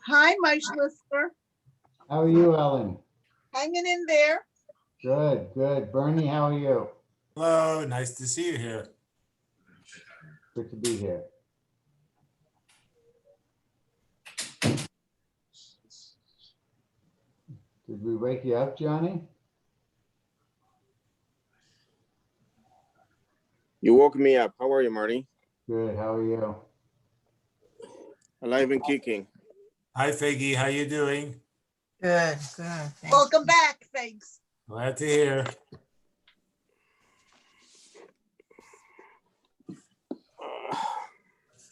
Hi, my Schlister. How are you, Ellen? Hanging in there. Good, good. Bernie, how are you? Hello, nice to see you here. Good to be here. Did we wake you up, Johnny? You woke me up. How are you, Marty? Good, how are you? Alive and kicking. Hi, Figgy, how you doing? Good, good. thank Welcome you. back, thanks. Glad to hear.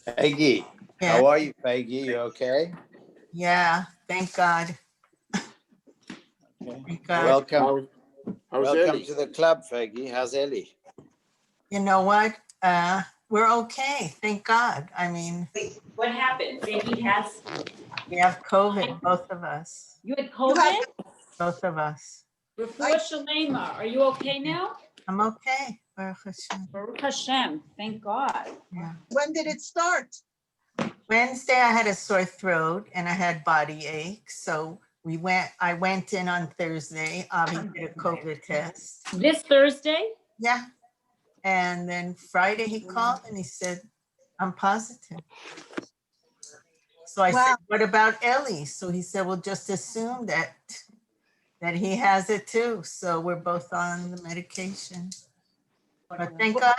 Peggy, Yeah. how are you, Peggy? You okay? Yeah, thank God. Okay. Thank God. Welcome, How's welcome Ellie? to the club, Peggy. How's Ellie? You know what? We're okay, thank God. I mean, What happened? Figgy has, we have COVID, both of us, you had You COVID? have- both of us. Refuah Shalema, are you okay now? I'm okay. Baruch Hashem. Baruch Hashem, thank God. Yeah. When did it start? Wednesday, I had a sore throat and I had body aches. So I went in on Thursday. Avi did a COVID test. This Thursday? Yeah. And then Friday he called and he said, I'm positive. So I said, Wow. what about Ellie? So he said, well, just assume that he has it too. So we're both on the medication. But thank God,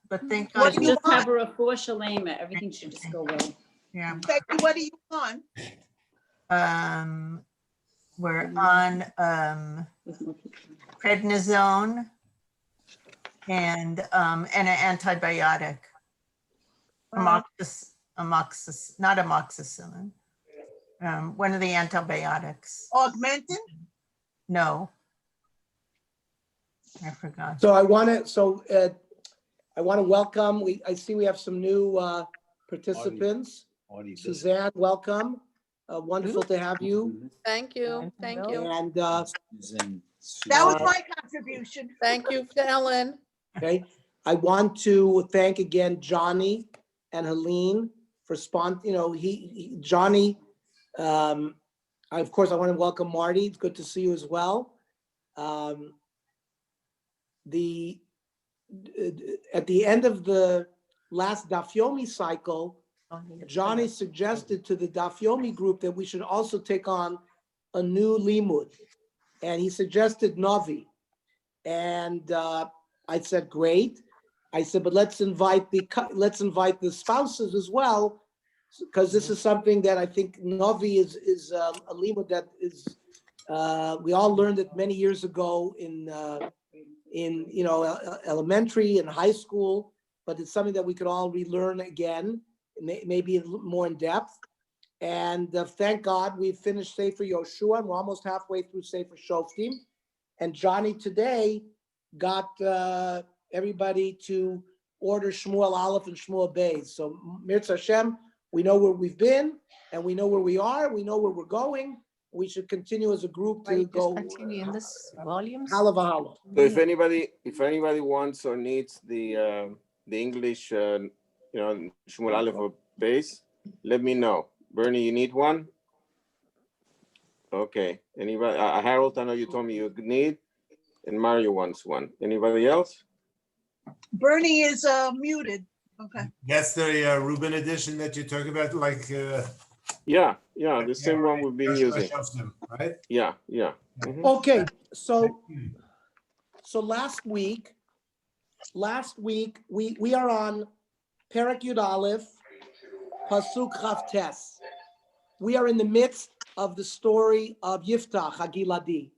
What God. do you Just have want? a Refuah Shalema, everything should just go well. Yeah. Becky, what are you on? We're on prednisone and an antibiotic. Not amoxicillin. One of the antibiotics. Augmentin? No. I forgot. So I want to welcome, I see we have some new participants. Suzanne, welcome. Wonderful to have you. Thank you, thank you. And, That was my contribution. Thank you, Ellen. okay, I want to thank again Johnny and Helene for Johnny, of course, I want to welcome Marty. It's good to see you as well. At the end of the last Daf Yomi cycle, Johnny suggested to the Daf Yomi group that we should also take on a new limud, and he suggested Navi. And I said, great. I said, but let's invite the spouses as well, because this is something that I think Navi is a limud that is we all learned it many years ago in elementary and high school, but it's something that we could all relearn again, maybe more in depth. And thank God we finished Sefer Yoshua, and we're almost halfway through Sefer Shoftim. And Johnny today got everybody to order Shmuel Aleph and Shmuel Beis. So Mirz Hashem, we know where we've been, and we know where we are, we know where we're going. We should continue as a group to go Continue in this volumes. halav. So if anybody wants or needs the English, Shmuel Aleph or base, let me know. Bernie, you need one? Okay. Anybody? Harold, I know you told me you need, and Mario wants one. Anybody else? Bernie is muted. Okay. That's the Reuben edition that you talk about, like. Yeah, the same one we've been Navi using. Shoftim, right? Yeah. Mhm. Okay, so last week we are on Perek Yud Aleph, Pasuk Chav Tes. We are in the midst of the story of Yiftach Hagiladi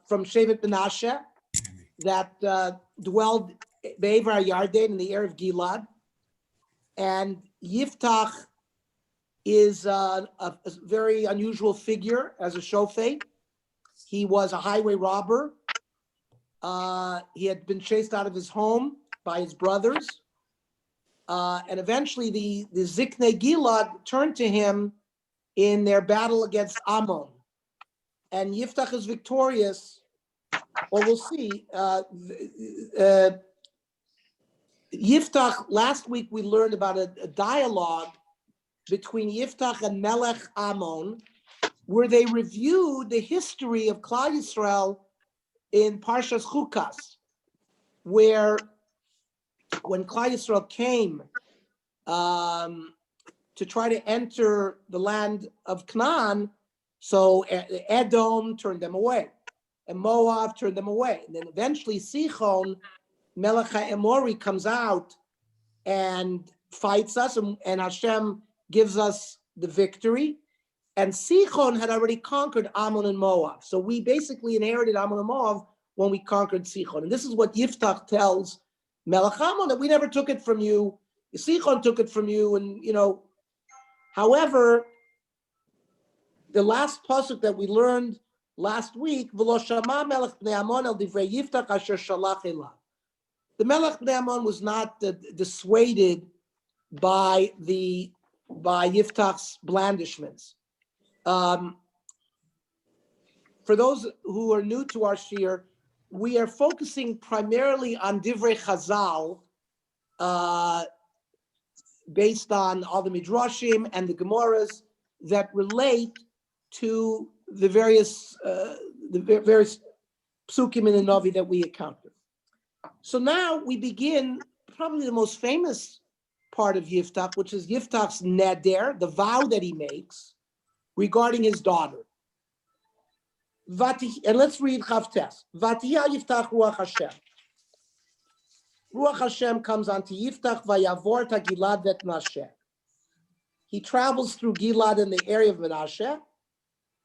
from Shevet Menashe that dwelled Be'ever HaYarden in the air of Gilad, and Yiftach is a very unusual figure as a shofet. He was a highway robber. He had been chased out of his home by his brothers. And eventually the Ziknei Gilad turned to him in their battle against Ammon. And Yiftach is victorious. Well, we'll see. Yiftach, last week we learned about a dialogue between Yiftach and Melech Ammon, where they reviewed the history of Klal Yisrael in Parshas Chukas, where when Klal Yisrael came to try to enter the land of Canaan, so Edom turned them away, and Moab turned them away. And then eventually Sichon, Melech HaEmori, comes out and fights us, and Hashem gives us the victory. And Sichon had already conquered Ammon and Moab. So we basically inherited Ammon and Moab when we conquered Sichon. And this is what Yiftach tells Melech Ammon, that we never took it from you. Sichon took it from you. And, however, the last pasuk that we learned last week, V'lo shama melech bnei Ammon el divrei Yiftach asher shalach elav. The Melech bnei Ammon was not dissuaded by Yiftach's blandishments. For those who are new to our shir, we are focusing primarily on Divrei Chazal, based on all the Midrashim and the Gemaras that relate to the various psukim in the Navi that we encounter. So now we begin probably the most famous part of Yiftach, which is Yiftach's neder, the vow that he makes regarding his daughter. And let's read Chavtes. Vatiya Yiftach Ruach Hashem. Ruach Hashem comes onto Yiftach vayavor ta Gilad vet Menashe. He travels through Gilad in the area of Menashe.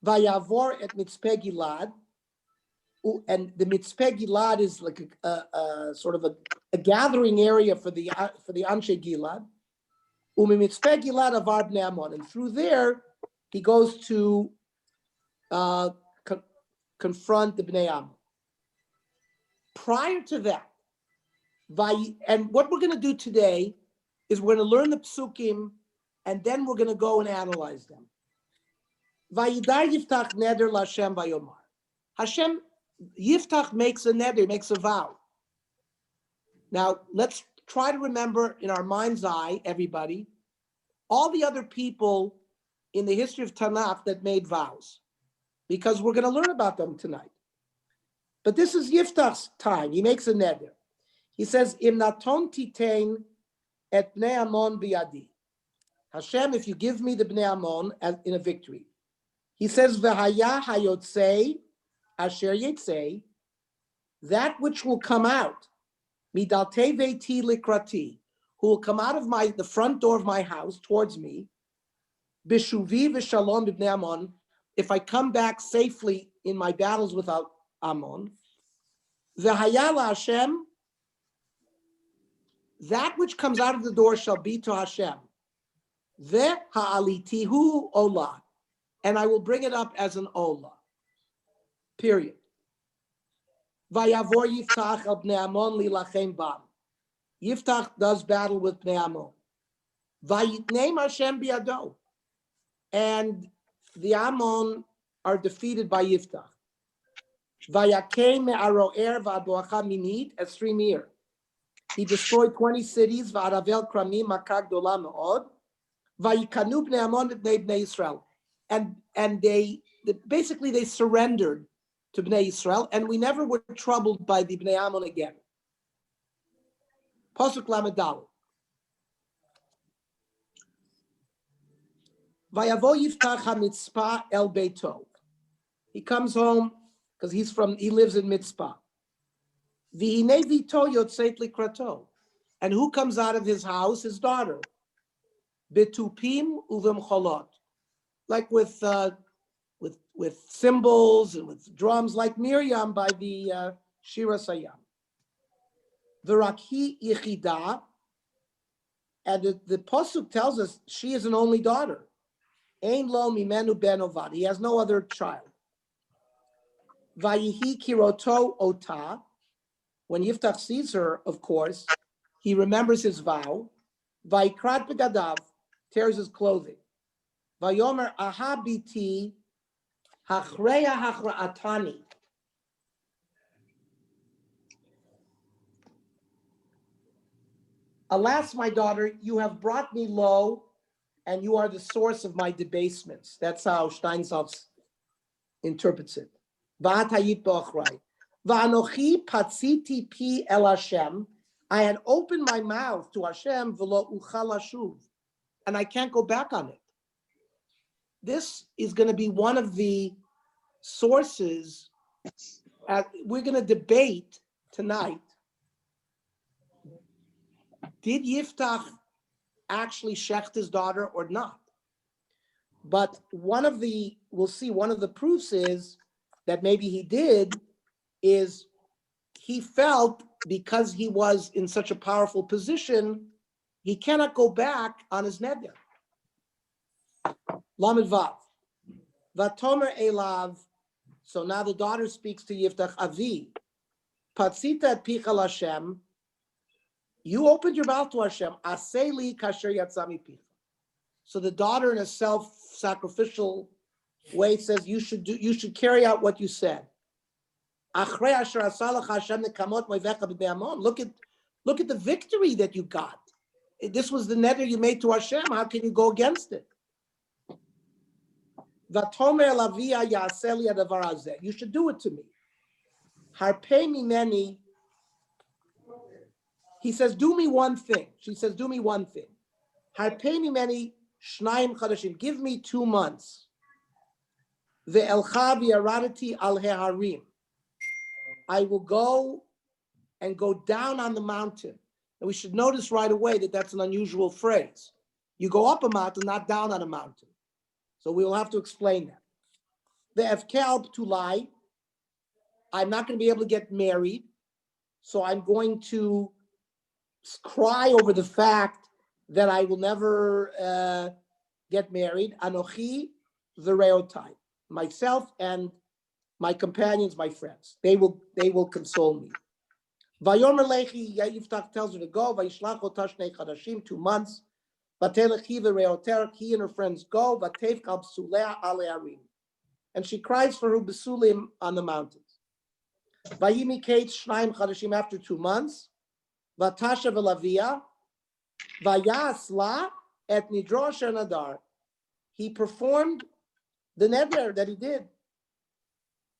Vayavor et Mitzpeh Gilad. And the Mitzpeh Gilad is like a sort of a gathering area for the Anshe Gilad. Umi Mitzpeh Gilad avar bnei Ammon. And through there, he goes to confront the Bnei Ammon. Prior to that, and what we're going to do today is we're going to learn the psukim, and then we're going to go and analyze them. Vayidar Yiftach neder l'Hashem vayomar. Hashem, Yiftach makes a neder, makes a vow. Now, let's try to remember in our mind's eye, everybody, all the other people in the history of Tanakh that made vows, because we're going to learn about them tonight. But this is Yiftach's time. He makes a neder. He says, Im naton titein et bnei Ammon biyadi. Hashem, if you give me the bnei Ammon in a victory. He says, V'haya hayotzei asher yetzei, that which will come out, midaltei veiti likrati, who will come out of the front door of my house towards me, bishuvi v'shalom b'bnei Ammon, if I come back safely in my battles without Ammon, V'haya Hashem, that which comes out of the door shall be to Hashem. Ve'ha'alitihu olah, and I will bring it up as an olah. Period. Vayavor Yiftach el bnei Ammon lilachem bam. Yiftach does battle with bnei Ammon. Vayitneim Hashem biado, and the Ammon are defeated by Yiftach. Vayakein me'aroer v'adoacha minit esrimir. He destroyed 20 cities. V'aravel kramim makah gdola me'od. Vayikanu bnei Ammon bnei Yisrael. And they basically surrendered to bnei Yisrael, and we never were troubled by the bnei Ammon again. Pasuk lamed daled. Vayavo Yiftach hamitzpah el beito. He comes home because he lives in Mitzpah. V'hinei vito yotzeit likrato. And who comes out of his house? His daughter. Betupim uvemcholot. Like with cymbals and with drums, like Miriam by the Shira Sayam. V'rakhi yichida. And the pasuk tells us she is an only daughter. Ein lo mimenu ben ovad. He has no other child. Vayihi kiroto ota. When Yiftach sees her, of course, he remembers his vow. Vayikrat begadav, tears his clothing. Vayomer ahabiti hachreya hachraatani. Alas, my daughter, you have brought me low and you are the source of my debasements. That's how Steinsaltz interprets it. V'at hayit b'ochrei. V'anochi patziti pi el Hashem. I had opened my mouth to Hashem, v'lo uchal lashuv, and I can't go back on it. This is going to be one of the sources. We're going to debate tonight. Did Yiftach actually shecht his daughter or not? But we'll see, one of the proofs is that maybe he did, is he felt because he was in such a powerful position, he cannot go back on his neder. Lamed Vav. Vatomer Elav. So now the daughter speaks to Yiftach, Avi. Patzita et picha Hashem. You opened your mouth to Hashem. Aseli kasher yatzami picha. So the daughter, in a self-sacrificial way, says you should carry out what you said. Look at the victory that you got. This was the neder you made to Hashem. How can you go against it? You should do it to me. Harpei mimeni. He says, do me one thing. She says, do me one thing. Harpei mimeni shnayim chadashim. Give me 2 months. Ve'elcha v'yaradati al heharim. I will go down on the mountain. And we should notice right away that that's an unusual phrase. You go up a mountain, not down on a mountain. So we will have to explain that. The Efkel Ptulai, I'm not going to be able to get married, so I'm going to cry over the fact that I will never get married. Anochi v'reotai, myself and my companions, my friends, they will console me. Vayomer lechi, Yiftach tells her to go. Vayishlach ota shnei chadashim, 2 months. Vatelechi v'reoter, he and her friends go. Vatevkal b'sulea ale harim, and she cries for her b'sulim on the mountains. Vayimi kate shnayim chadashim, after 2 months. Vatasha v'lavia, vayasla et nidrosh nadar. He performed the neder that he did.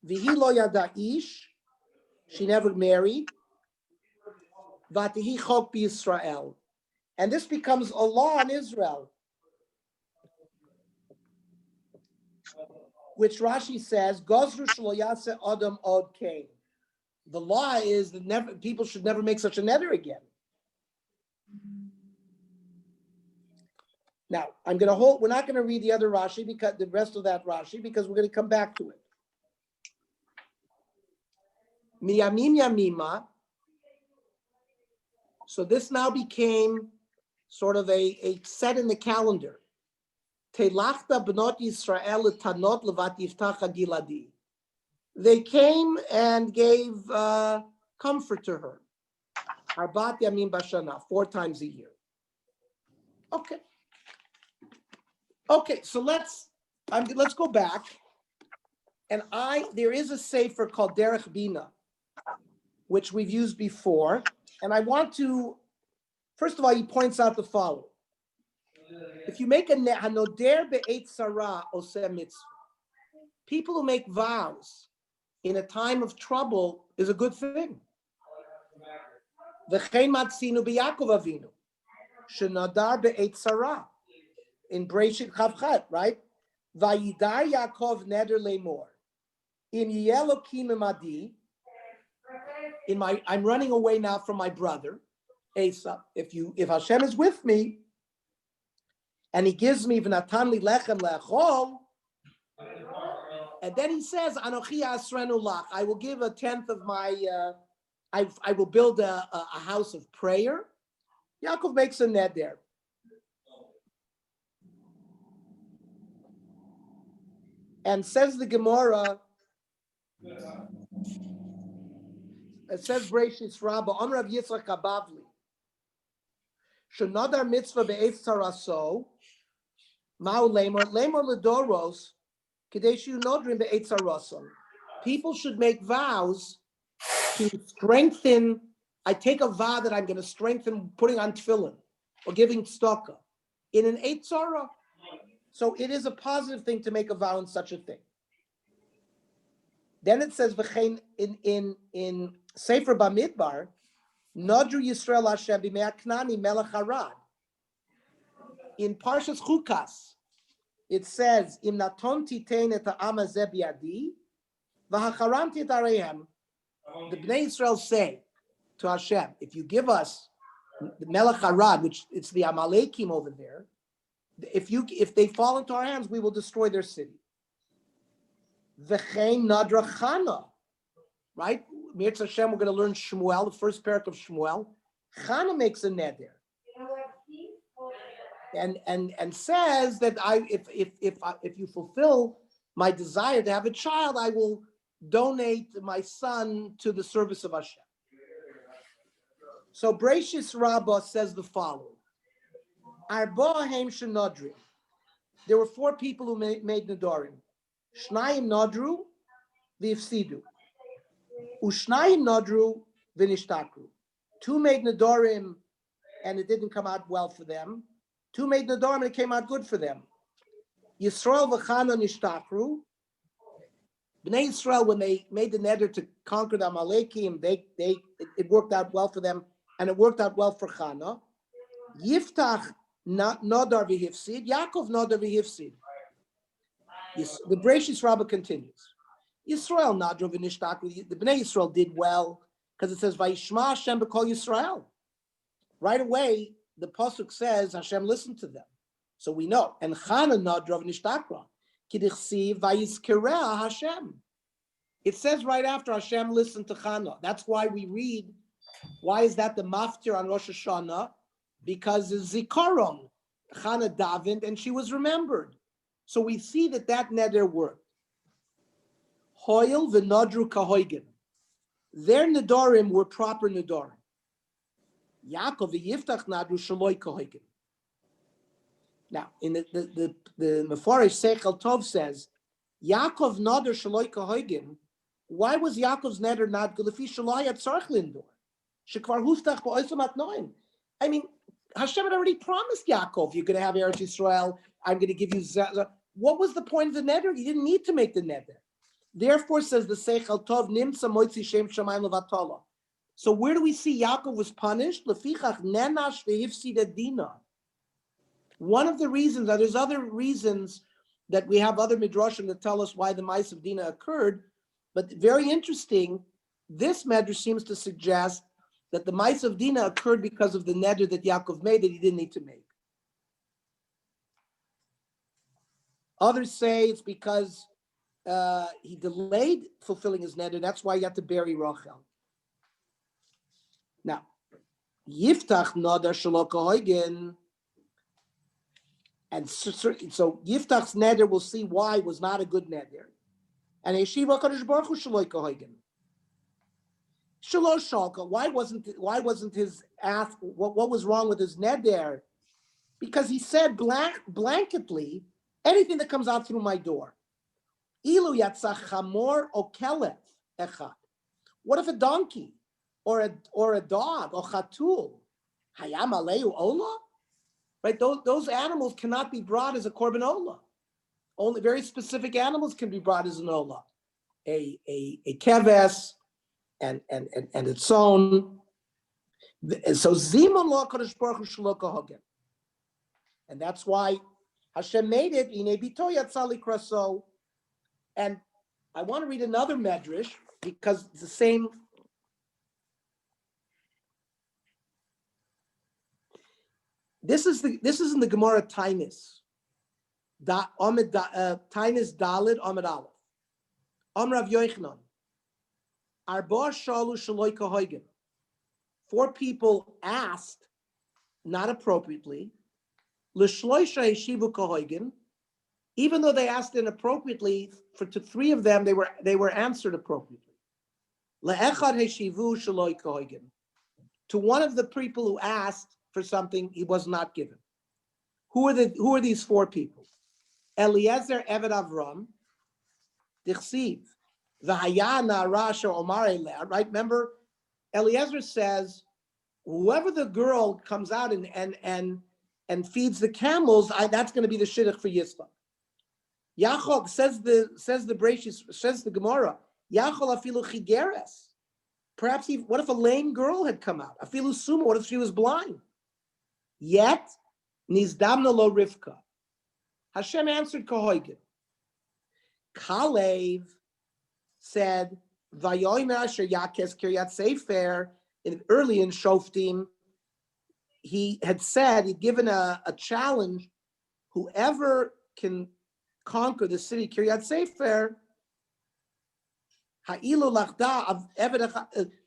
V'hi lo yada ish, she never married. V'atihi chok b'Yisrael, and this becomes a law in Israel, which Rashi says, Gozru shlo yaseh adam od kain. The law is that people should never make such a neder again. Now, we're not going to read the other Rashi, because the rest of that Rashi, because we're going to come back to it. Miyamim yamima. So this now became sort of a set in the calendar. Telachta b'not Yisrael tanot levat Yiftach Giladi. They came and gave comfort to her. Arbat yamim bashana, 4 times a year. Okay, so let's go back. And there is a sefer called Derech Bina, which we've used before. And I want to, first of all, he points out the following. If you make a hanoder be'et sarah oseh mitzvah, people who make vows in a time of trouble is a good thing. V'chein matzinu b'Yakov Avinu, shenadar be'et sarah, in Breshit Chavchat, right? Vayidar Yaakov neder lemor, im yeh Elokim imadi. I'm running away now from my brother, Esau. If Hashem is with me, and he gives me v'natan li lechem le'achol, and then he says, Anochi asrenu lach, I will give 1/10 of my, I will build a house of prayer. Yaakov makes a neder. And says the Gemara, it says Breshis Rabbah, on Rav Yitzchak Abavli, Shenadar mitzvah be'etz taraso, ma'u lemor ledoros, kadeshu nodrim be'etz taraso. People should make vows to strengthen. I take a vow that I'm going to strengthen putting on tefillin or giving tzedakah. in an Eight Tzara. So it is a positive thing to make a vow in such a thing. Then it says v'chein in Sefer Bamidbar, Nodru Yisrael Hashem b'mei Knani Melech Harad. In Parshas Chukas, it says Im naton titein et ha'am hazeh biyadi v'hacharamti et areihem. The Bnei Yisrael say to Hashem, if you give us the Melech Harad, which it's the Amalekim over there, if they fall into our hands, we will destroy their city. V'chein nadra Chana, right? Mirz Hashem, we're going to learn Shmuel, the first parak of Shmuel. Chana makes a neder, and says that if you fulfill my desire to have a child, I will donate my son to the service of Hashem. So Breishis Rabbah says the following: Arba Haim Shenodri. There were 4 people who made nedarim. Shnayim Nodru v'ifsidu. Ushnayim Nodru v'nishtakru. 2 made nedarim and it didn't come out well for them. 2 made nedarim and it came out good for them. Yisrael v'chana nishtakru. Bnei Yisrael, when they made the neder to conquer the Amalekim, it worked out well for them, and it worked out well for Chana. Yiftach nodar v'hifsid. Yaakov nodar v'hifsid. The Breishis Rabbah continues. Yisrael nadro v'nishtakru. The Bnei Yisrael did well because it says Vayishma Hashem b'kol Yisrael. Right away, the pasuk says Hashem listened to them, so we know. And Chana nadro v'nishtakru. Kidichsiv vayizkerea Hashem. It says right after Hashem listened to Chana. That's why we read. Why is that the maftir on Rosh Hashanah? Because it's zikaron. Chana davened and she was remembered. So we see that neder worked. Hoyel v'nodru kahoigen. Their nedarim were proper nedarim. Yaakov v'yiftach nadru shaloi kahoigen. Now, in the Mefarish Seichel Tov says, Yaakov neder shaloi kahoigen. Why was Yaakov's neder not good? Lefi shaloi at tzarich lindor. Shekvar huftach ba'oisam at noin. I mean, Hashem had already promised Yaakov, you're going to have Eretz Yisrael, I'm going to give you... What was the point of the neder? You didn't need to make the neder. Therefore, says the Seichel Tov, Nimtza moitzi shem shamayim levatala. So where do we see Yaakov was punished? Lefichach nenash v'hifsid dina. One of the reasons, now there's other reasons that we have other midrashim that tell us why the mice of Dina occurred, but very interesting, this medrash seems to suggest that the mice of Dina occurred because of the neder that Yaakov made that he didn't need to make. Others say it's because he delayed fulfilling his neder, that's why he had to bury Rachel. Now, Yiftach nodar shelo kahoigen. And so Yiftach's neder, we'll see why, was not a good neder. And Yeshiva Kadosh Baruch Hu shaloi kahoigen. Shalosh shalka. Why wasn't his ask? What was wrong with his neder? Because he said blanketly, anything that comes out through my door. Ilu yatzach chamor o kelef echad. What if a donkey or a dog or chatul hayam aleu ola? Right, those animals cannot be brought as a korban olah. Only very specific animals can be brought as an olah. A keves and its own. So zimun lo kadosh baruch hu shelo kahogen, and that's why Hashem made it. Ine bito yatzali kraso. And I want to read another medrash because it's the same. This is in the Gemara Tainis. Tainis Dalid Amid Aleph. Rav Yochanan. Arba shalu shaloi kahoigen. 4 people asked, not appropriately, l'shloisha yeshivu kahoigen. Even though they asked inappropriately, to 3 of them they were answered appropriately. Le'echad yeshivu shaloi kahoigen. To one of the people who asked for something, he was not given. Who are these 4 people? Eliezer Eved Avram, Dichsiv, V'haya Na'ara Asher Omar Eleh. Right? Remember, Eliezer says, whoever the girl comes out and and feeds the camels, that's going to be the shidduch for Yitzchak. Yachol says the Bereshis, says the Gemara. Yachol afilu chigeres. Perhaps what if a lame girl had come out? Afilu suma. What if she was blind? Yet nizdamna lo Rivka. Hashem answered Kahoigin. Kalev said, "Vayoymer asher yakes kiryat sefer." Early in Shoftim, he had said, he'd given a challenge. Whoever can conquer the city Kiryat Sefer,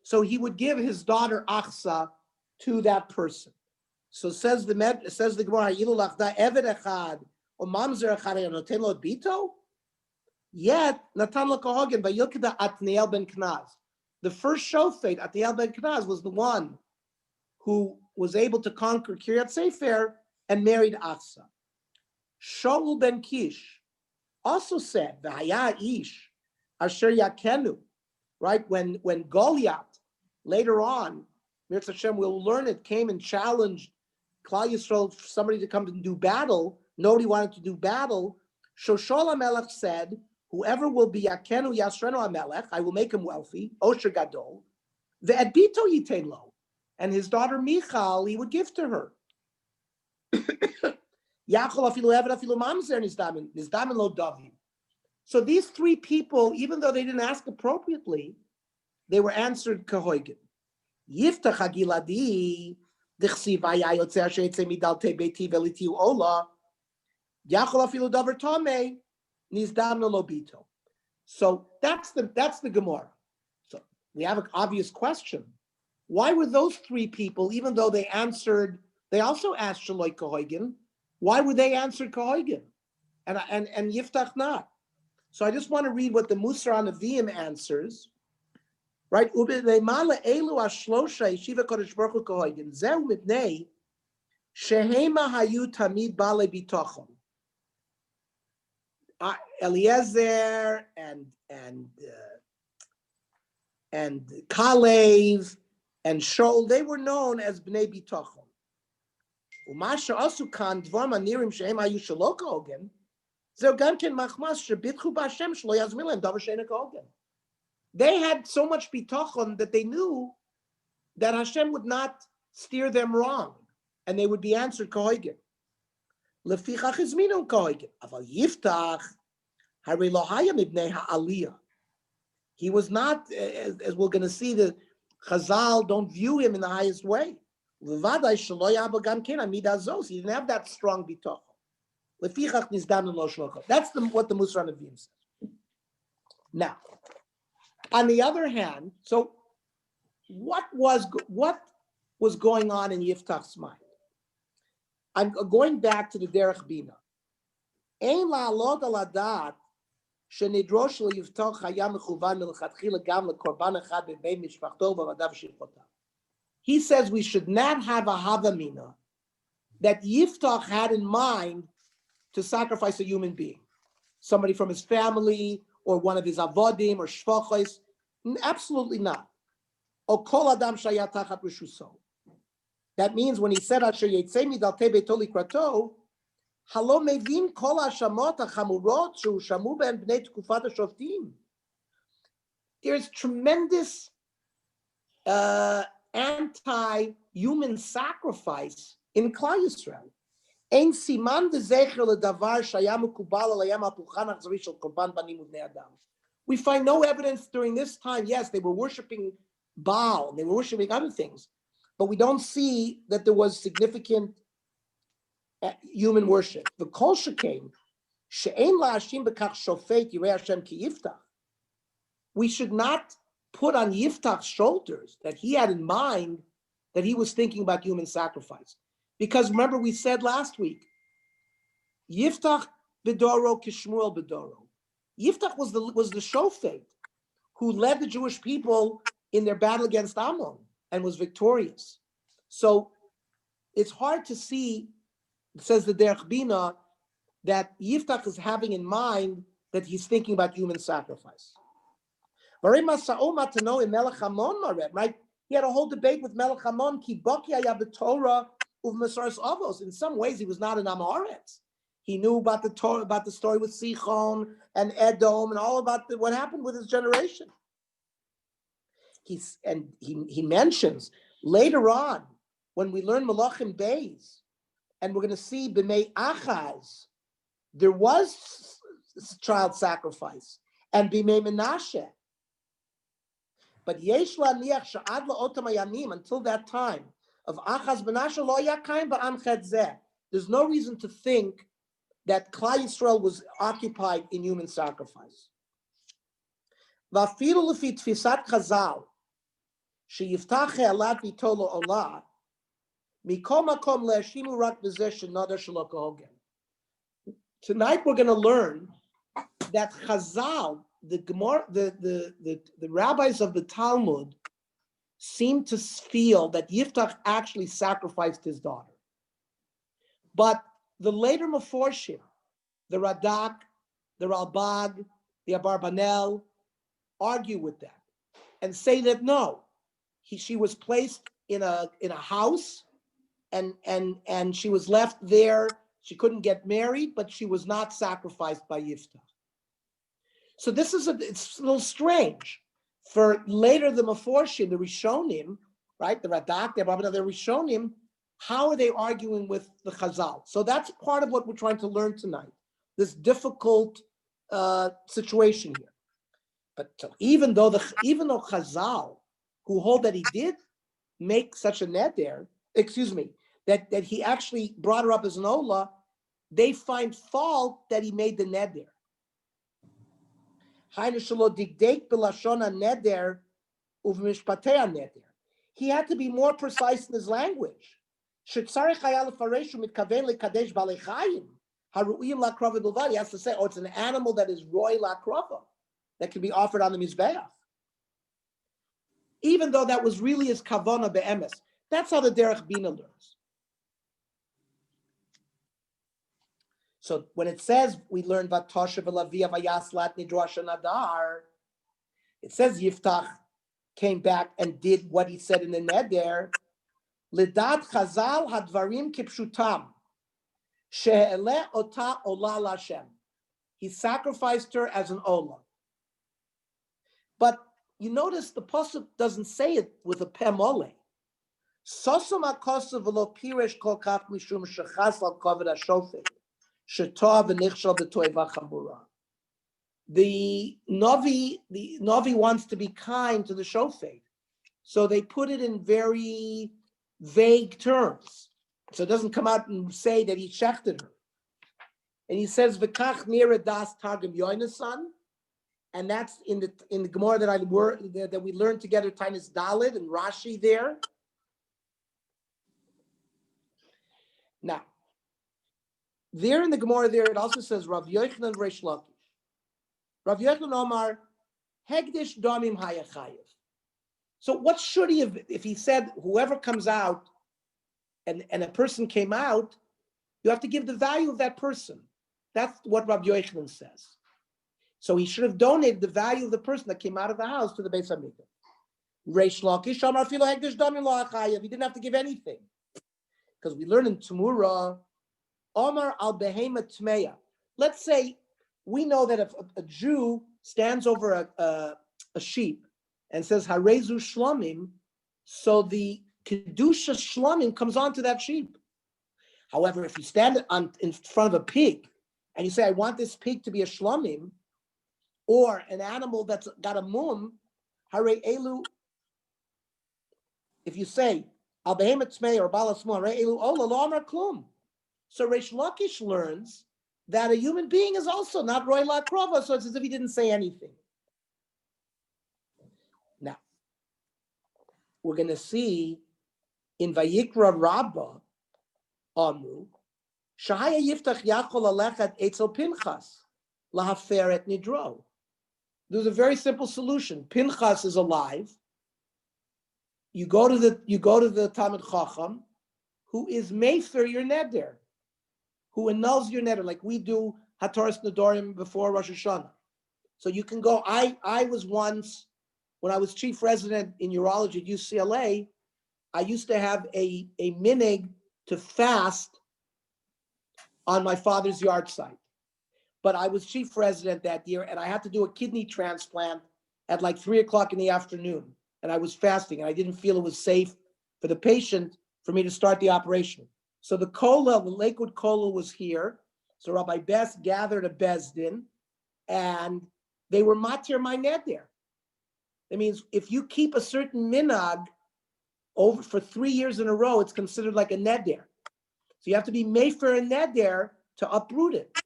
so he would give his daughter Achsa to that person. So says the Gemara, yet Natan L'Kohagen by Yilkada Atniel ben Knaz. The first Shofet, Atniel ben Knaz, was the one who was able to conquer Kiryat Sefer and married Achsa. Shaul ben Kish also said, "V'haya ish asher yakenu," right? When Goliath later on, Mirz Hashem will learn it, came and challenged Klal Yisrael for somebody to come and do battle. Nobody wanted to do battle. Shoshol HaMelech said, "Whoever will be yakenu yasrenu HaMelech, I will make him wealthy." Osher gadol, ve'ed bito yitein lo, and his daughter Michal he would give to her. So these three people, even though they didn't ask appropriately, they were answered kahoigin. Yiftach hagiladi dichsiv vaya yotzei asher yitzei midalte beiti velitiu ola yachol afilu davar tamei nizdamna lo bito. So that's the Gemara. So we have an obvious question. Why were those three people, even though they answered, they also asked Shaloi Kahoigin, why were they answered Kahoigin? And Yiftach not. So I just want to read what the Musar Anavim answers. Right? Ubelemala elu ashlosha yeshiva kodesh baruch hu Kahoigin. Zeu mipnei shehema hayu tamid bale bitochon. Eliezer and Kalev and Shaul, they were known as Bnei Bitochon. Umasha asukan dvar manirim shehem hayu shelo kahogen. Zeu gam ken machmas shebitchu b'Hashem shelo yazmilen davar she'ena kahogen. They had so much bitochon that they knew that Hashem would not steer them wrong, and they would be answered kahogen. Lefichach izminu kahogen. Aval Yiftach harei lo haya mibnei ha'aliyah. He was not, as we're going to see, the Chazal don't view him in the highest way. He didn't have that strong bitoch. That's what the Musar Anavim says. Now, on the other hand, so what was going on in Yiftach's mind? I'm going back to the Derech Bina. Ein la'alot al hadat שנדרוש ליפתח היה מכוון מלכתחילה גם לקורבן אחד בבית משפחתו ובעבדיו ושפחותיו. He says we should not have a havamina that Yiftach had in mind to sacrifice a human being, somebody from his family or one of his avodim or shvachos. Absolutely not. O kol adam shaya tachat rishuso. That means when he said asher yetzei midalte beito likrato, Halo mevin kol hashamot hachamurot shamu ben bnei tkufat hashoftim. There's tremendous anti-human sacrifice in Klal Yisrael. Ein siman dezecher ledavar shaya mekubal alayam apulchan achzari shel korban banim uvnei adam. We find no evidence during this time. Yes, they were worshiping Baal, they were worshiping other things, but we don't see that there was significant human worship. The kol shekain she'ein la'ashim bekach shofet yirei Hashem ki Yiftach. We should not put on Yiftach's shoulders that he had in mind that he was thinking about human sacrifice. Because remember, we said last week, Yiftach bedoro kishmuel bedoro. Yiftach was the shofet who led the Jewish people in their battle against Ammon and was victorious. So it's hard to see, says the Derech Bina, that Yiftach is having in mind that he's thinking about human sacrifice. Right? He had a whole debate with Melech Hamon, ki baki haya b'Torah Masaras Avos. In some ways, he was not an Amoritz. He knew about the Torah, about the story with Sichon and Edom, and all about what happened with his generation. He mentions later on when we learn Malachim Beis, and we're going to see B'mei Achaz, there was child sacrifice, and B'mei Menashe. But Yesh Laniach Sha'ad La'otam Hayamim, until that time of Achaz Menashe Lo Yakayim Ba'am Chedzeh. There's no reason to think that Klal Yisrael was occupied in human sacrifice. V'afilu lefi tfisat Chazal, sheyiftach e'alat vitolo olah, mikol makom le'ashimu rak b'zeh shenadar shelo kahogen. Tonight we're going to learn that Chazal, the rabbis of the Talmud, seem to feel that Yiftach actually sacrificed his daughter. But the later Meforshim, the Radak, the Ralbag, the Abarbanel, argue with that and say that no, she was placed in a house and she was left there. She couldn't get married, but she was not sacrificed by Yiftach. So this is it's a little strange. For later the Meforshim, the Rishonim, right, the Radak, the Abarbanel, the Rishonim, how are they arguing with the Chazal? So that's part of what we're trying to learn tonight, this difficult situation here. But so even though Chazal, who hold that he did make such a neder, that he actually brought her up as an ola, they find fault that he made the neder. He had to be more precise in his language. He has to say, oh, it's an animal that is roy lakrava, that can be offered on the mizbeach. Even though that was really his kavana be'emes. That's how the derech bina learns. So when it says, we learn Vatosha v'lavia vayaslat nidrasha nadar, it says Yiftach came back and did what he said in the neder. Lidat Chazal hadvarim kipshutam, she'eleh ota ola l'Hashem. He sacrificed her as an ola. But you notice the pasuk doesn't say it with a pem ole. Sosum hakosav v'lo piresh kol kach mishum shechas al kavod hashofet shetoah v'nichshal b'toeva chamura. The Navi wants to be kind to the shofet, so they put it in very vague terms. So it doesn't come out and say that he shechted her. And he says, "V'kach nira das targum yoinasan," and that's in the Gemara that we learned together, Tainis Dalid and Rashi there. Now, there in the Gemara there, it also says Rav Yochanan Reish Lakish. Rav Yochanan Omar, Hegdish Domim Hayachayev. So what should he have, if he said, whoever comes out and a person came out, you have to give the value of that person. That's what Rav Yochanan says. So he should have donated the value of the person that came out of the house to the Beis Hamikdash. Reish Lakish Omar Filo Hegdish Domim Hayachayev. He didn't have to give anything. Because we learn in Tumura, Omar al Behema Tmeya. Let's say we know that if a Jew stands over a sheep and says Harezu Shlomim, so the Kedusha Shlomim comes onto that sheep. However, if you stand in front of a pig and you say, I want this pig to be a Shlomim, or an animal that's got a mum, Hare Elu, if you say, Al Behemet Tmei or Balasmo, Hare Elu Ola Lo Amar Klum. So Reish Lakish learns that a human being is also not Roy La Krova, so it's as if he didn't say anything. Now, we're going to see in Vayikra Rabbah, Amru, Shahaya Yiftach Yachol Alechat Eitzel Pinchas, Lahaferet Nidro. There's a very simple solution. Pinchas is alive. You go to the Talmid Chacham, who is Mefer your neder, who annuls your neder, like we do Hataras Nedorim before Rosh Hashanah. So you can go. I was once, when I was chief resident in urology at UCLA, I used to have a minig to fast on my father's yard site. But I was chief resident that year, and I had to do a kidney transplant at like 3 o'clock in the afternoon. And I was fasting, and I didn't feel it was safe for the patient for me to start the operation. So the kollel, the Lakewood kollel was here. So Rabbi Best gathered a bezdin, and they were matir my neder. That means if you keep a certain minag over for 3 years in a row, it's considered like a neder. So you have to be mefer a neder to uproot it.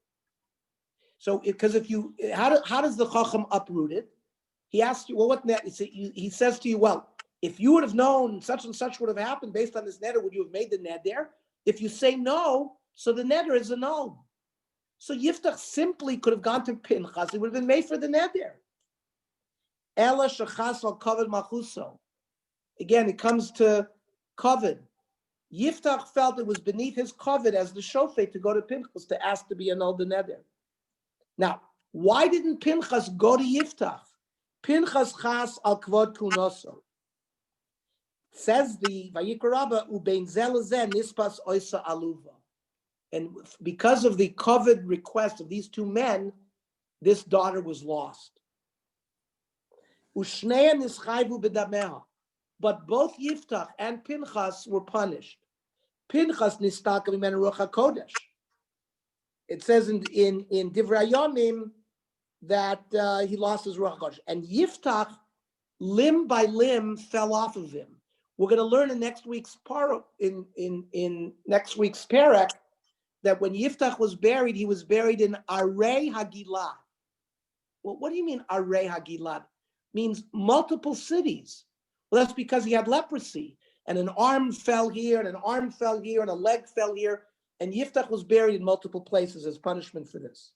So because if you, how does the chacham uproot it? He asks you, well, what net? He says to you, well, if you would have known such and such would have happened based on this neder, would you have made the neder? If you say no, so the neder is annulled. So Yiftach simply could have gone to Pinchas. It would have been made for the neder. Ela shechas al kavod machuso. Again, it comes to kavod. Yiftach felt it was beneath his kavod as the shofet to go to Pinchas to ask to be annulled the neder. Now, why didn't Pinchas go to Yiftach? Pinchas chas al kvod kunoso. Says the Vayikra Rabbah, ubein zelazeh nispas oisa aluva. And because of the covered request of these two men, this daughter was lost. Ushneya nischayvu b'dameha. But both Yiftach and Pinchas were punished. Pinchas nistaka b'menu ruach hakodesh. It says in Divrei Yomim that he lost his ruach hakodesh, and Yiftach, limb by limb, fell off of him. We're going to learn in next week's next week's parak that when Yiftach was buried, he was buried in Arei Hagilad. Well, what do you mean Arei Hagilad? Means multiple cities. Well, that's because he had leprosy, and an arm fell here, and an arm fell here, and a leg fell here, and Yiftach was buried in multiple places as punishment for this.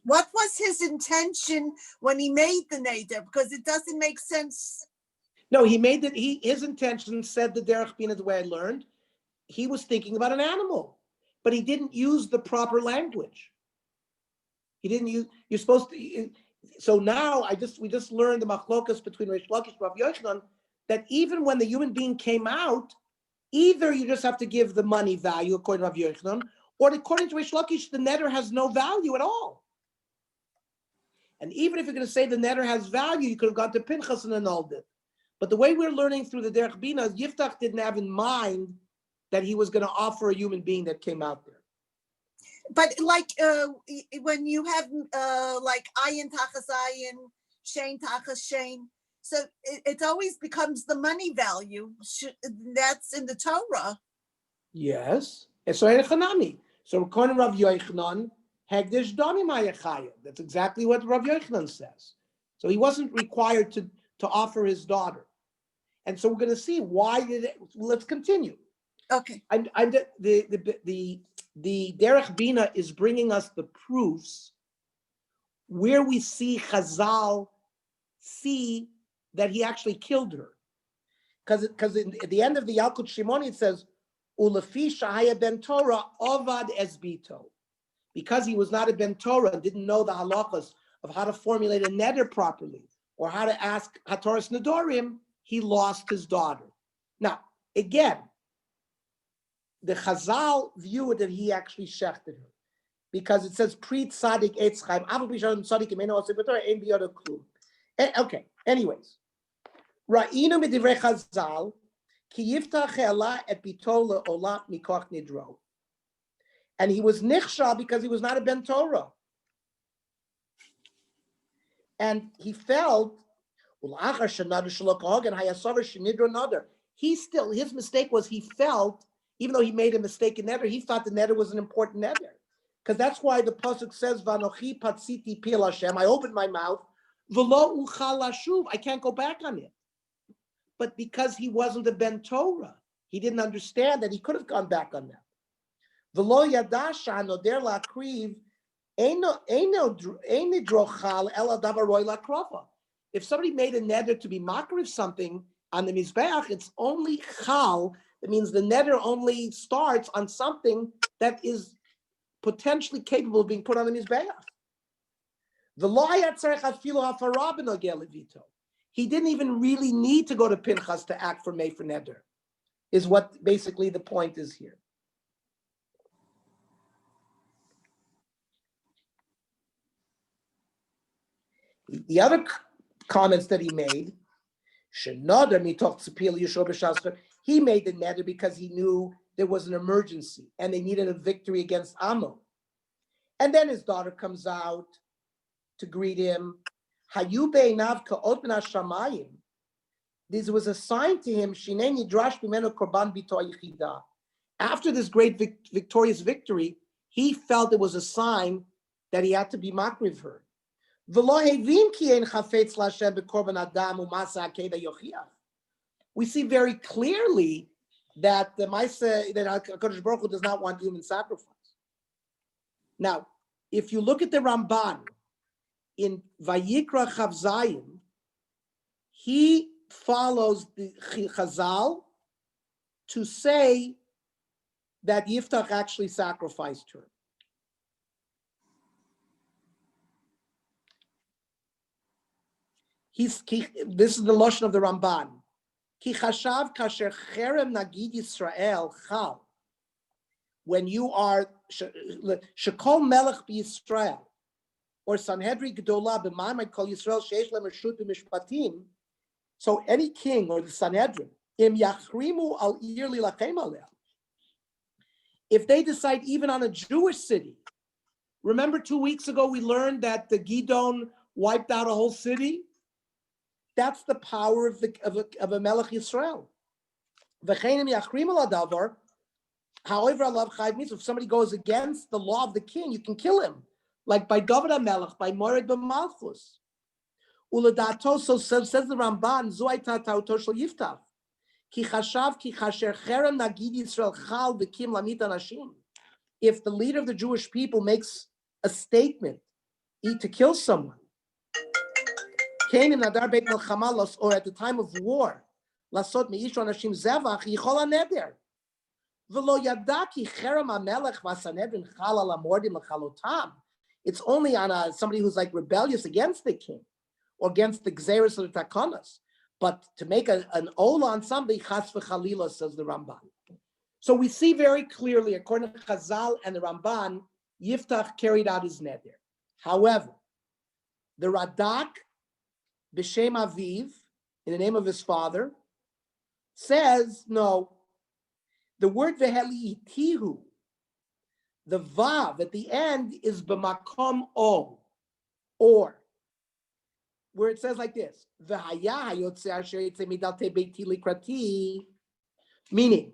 What was his intention when he made the neder? Because it doesn't make sense. No, he made that. His intention said the derech bina the way I learned. He was thinking about an animal, but he didn't use the proper language. He didn't use. You're supposed to. So now we just learned the machlokas between Reish Lakish and Rav Yochanan that even when the human being came out, either you just have to give the money value according to Rav Yochanan, or according to Reish Lakish, the neder has no value at all. And even if you're going to say the neder has value, you could have gone to Pinchas and annulled it. But the way we're learning through the derech bina, Yiftach didn't have in mind that he was going to offer a human being that came out there. But like when you have like ayin tachas ayin, shein tachas shein, so it always becomes the money value. That's in the Torah. Yes. And so Hanami. So according to Rav Yochanan, Hegdish Dami Mayachaya. That's exactly what Rav Yochanan says. So he wasn't required to offer his daughter. And so we're going to see why did it. Let's continue. Okay. The derech bina is bringing us the proofs where we see Chazal see that he actually killed her, because at the end of the Yalkut Shimoni it says Ulefi Shahaya ben Torah Ovad Esbito, because he was not a ben Torah and didn't know the halachas of how to formulate a neder properly or how to ask Hatoras Nedorim, he lost his daughter. Now again, the Chazal view it that he actually shechted her, because it says pre tzadik etz chaim. Okay. Anyways, ra'inu midivrei Chazal ki yiftach ela et bito le'olam mikoch nidro, and he was nichshal because he was not a ben Torah, and he felt his mistake was he felt. Even though he made a mistake in neder, he thought the neder was an important neder. Because that's why the pasuk says, Vanochi patziti pil Hashem, I opened my mouth, v'lo uchal lashuv, I can't go back on it. But because he wasn't a ben Torah, he didn't understand that he could have gone back on that. V'lo yadasha noder lakriv, eino nidrochal ela davar roy lakrava. If somebody made a neder to be makar of something on the mizbeach, it's only chal. It means the neder only starts on something that is potentially capable of being put on the mizbeach. He didn't even really need to go to Pinchas to act for Mefer Neder. is what basically the point is here. The other comments that he made, he made the neder because he knew there was an emergency and they needed a victory against Ammon. And then his daughter comes out to greet him. This was a sign to him. After this great victorious victory, he felt it was a sign that he had to be makriv her. We see very clearly that the Maisa, that HaKadosh Baruch Hu does not want human sacrifice. Now, if you look at the Ramban in Vayikra Chav Zayin, he follows the Chazal to say that Yiftach actually sacrificed her. This is the Lashon of the Ramban. Ki chashav kasher cherem nagid Yisrael chal. When you are shekol melech b'Yisrael or Sanhedrin Gedola b'ma'amad kol Yisrael sheish lem reshut b'mishpatim. So any king or the Sanhedrin im yachrimu al ir lilachem aleh. If they decide even on a Jewish city, remember 2 weeks ago we learned that the Gidon wiped out a whole city. That's the power of a Melech Yisrael. However, if somebody goes against the law of the king, you can kill him, like by David HaMelech, by Mored b'Malchus. Uladato, so says the Ramban, Zuaita Tauto Shel Yiftach. Ki chashav ki chasher cherem nagid Yisrael chal v'kim lamit anashim. If the leader of the Jewish people makes a statement, to kill someone, came in Nadar Beit Melchama, or at the time of war, Lasot me'ishu anashim zevach yichol haneder. V'lo yadaki cherem hamelech v'sanedrin chal al hamordim l'chalotam. It's only on somebody who's like rebellious against the king or against the gzeres of the takonas. But to make an ola on somebody, chas v'chalila, says the Ramban. So we see very clearly, according to Chazal and the Ramban, Yiftach carried out his neder. However, the Radak, B'Shem Aviv, in the name of his father, says, no, the word Veheli Itihu, the Vav at the end is B'makom O, or, where it says like this, meaning,